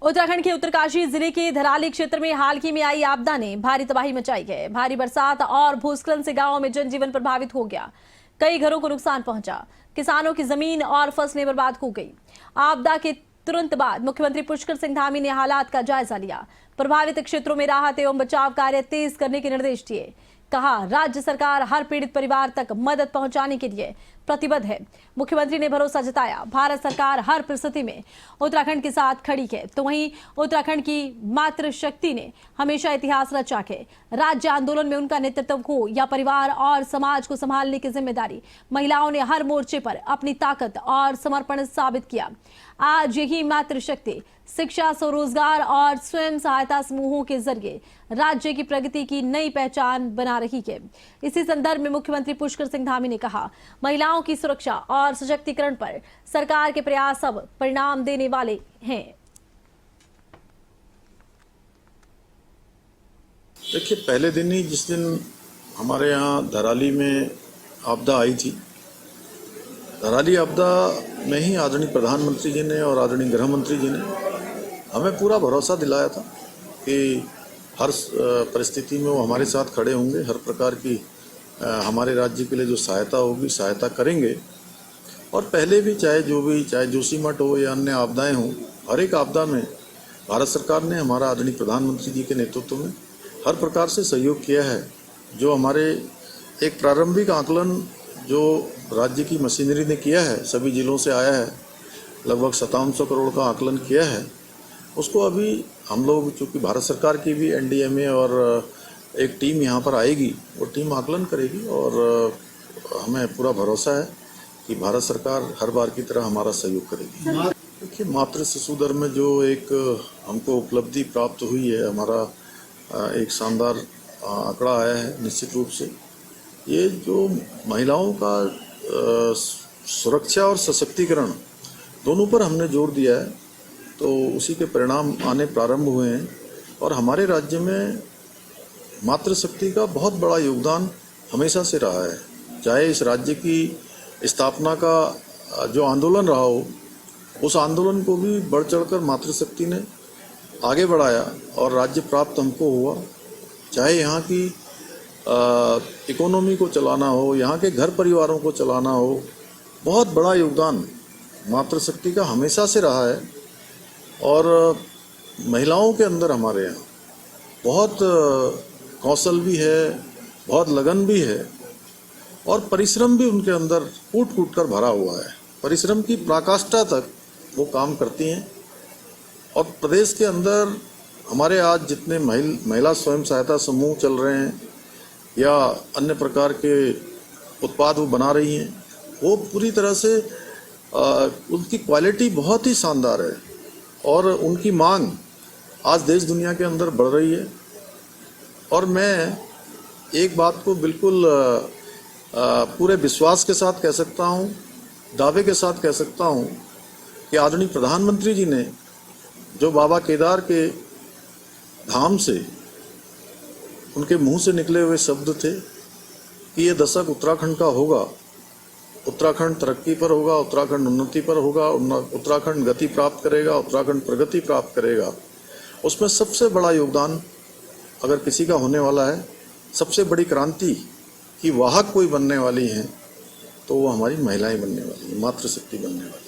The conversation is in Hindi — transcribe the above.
उत्तराखंड के उत्तरकाशी जिले के धराली क्षेत्र में हाल ही में आई आपदा ने भारी तबाही मचाई है। भारी बरसात और भूस्खलन से गांव में जनजीवन प्रभावित हो गया। कई घरों को नुकसान पहुंचा। किसानों की जमीन और फसलें बर्बाद हो गई। आपदा के तुरंत बाद मुख्यमंत्री पुष्कर सिंह धामी ने हालात का जायजा लिया। प्रभावित क्षेत्रों में राहत एवं बचाव कार्य तेज करने के निर्देश दिए। कहा, राज्य सरकार हर पीड़ित परिवार तक मदद पहुंचाने के लिए प्रतिबद्ध है। मुख्यमंत्री ने भरोसा जताया, भारत सरकार हर परिस्थिति में उत्तराखंड के साथ खड़ी है। तो वहीं उत्तराखंड की मातृशक्ति ने हमेशा इतिहास रचा है। राज्य आंदोलन में उनका नेतृत्व हो या परिवार और समाज को संभालने की जिम्मेदारी, महिलाओं ने हर मोर्चे पर अपनी ताकत और समर्पण साबित किया। आज यही मातृशक्ति शिक्षा, स्वरोजगार और स्वयं सहायता समूहों के जरिए राज्य की प्रगति की नई पहचान बना रही है। इसी संदर्भ में मुख्यमंत्री पुष्कर सिंह धामी ने कहा, महिलाओं की सुरक्षा और सशक्तिकरण पर सरकार के प्रयास अब परिणाम देने वाले हैं। देखिए, पहले दिन ही जिस दिन हमारे यहाँ धराली में आपदा आई थी, धराली आपदा में ही आदरणीय प्रधानमंत्री जी ने और आदरणीय गृह मंत्री जी ने हमें पूरा भरोसा दिलाया था कि हर परिस्थिति में वो हमारे साथ खड़े होंगे। हर प्रकार की हमारे राज्य के लिए जो सहायता होगी, सहायता करेंगे। और पहले भी चाहे जोशीमठ हो या अन्य आपदाएं हों, हर एक आपदा में भारत सरकार ने हमारा आदरणीय प्रधानमंत्री जी के नेतृत्व में हर प्रकार से सहयोग किया है। जो हमारे एक प्रारंभिक आकलन जो राज्य की मशीनरी ने किया है, सभी जिलों से आया है, लगभग 5700 करोड़ का आकलन किया है। उसको अभी हम लोग, चूँकि भारत सरकार की भी एनडीएमए और एक टीम यहाँ पर आएगी, वो टीम आकलन करेगी और हमें पूरा भरोसा है कि भारत सरकार हर बार की तरह हमारा सहयोग करेगी। देखिए, मातृ शिशु दर में जो एक हमको उपलब्धि प्राप्त हुई है, हमारा एक शानदार आंकड़ा आया है। निश्चित रूप से ये जो महिलाओं का सुरक्षा और सशक्तिकरण दोनों पर हमने जोर दिया है, तो उसी के परिणाम आने प्रारंभ हुए हैं। और हमारे राज्य में मातृशक्ति का बहुत बड़ा योगदान हमेशा से रहा है। चाहे इस राज्य की स्थापना का जो आंदोलन रहा हो, उस आंदोलन को भी बढ़ चढ़कर मातृशक्ति ने आगे बढ़ाया और राज्य प्राप्त हमको हुआ। चाहे यहाँ की इकोनॉमी को चलाना हो, यहाँ के घर परिवारों को चलाना हो, बहुत बड़ा योगदान मातृशक्ति का हमेशा से रहा है। और महिलाओं के अंदर हमारे यहाँ बहुत कौशल भी है, बहुत लगन भी है और परिश्रम भी उनके अंदर कूट कूट कर भरा हुआ है। परिश्रम की पराकाष्ठा तक वो काम करती हैं। और प्रदेश के अंदर हमारे आज जितने महिला स्वयं सहायता समूह चल रहे हैं या अन्य प्रकार के उत्पाद वो बना रही हैं, वो पूरी तरह से उनकी क्वालिटी बहुत ही शानदार है और उनकी मांग आज देश दुनिया के अंदर बढ़ रही है। और मैं एक बात को बिल्कुल पूरे विश्वास के साथ कह सकता हूँ, दावे के साथ कह सकता हूँ कि आदरणीय प्रधानमंत्री जी ने जो बाबा केदार के धाम से उनके मुंह से निकले हुए शब्द थे कि ये दशक उत्तराखंड का होगा, उत्तराखंड तरक्की पर होगा, उत्तराखंड उन्नति पर होगा, उत्तराखंड गति प्राप्त करेगा, उत्तराखंड प्रगति प्राप्त करेगा, उसमें सबसे बड़ा योगदान अगर किसी का होने वाला है, सबसे बड़ी क्रांति की वाहक कोई बनने वाली है, तो वो हमारी महिलाएं बनने वाली है, मातृशक्ति बनने वाली है।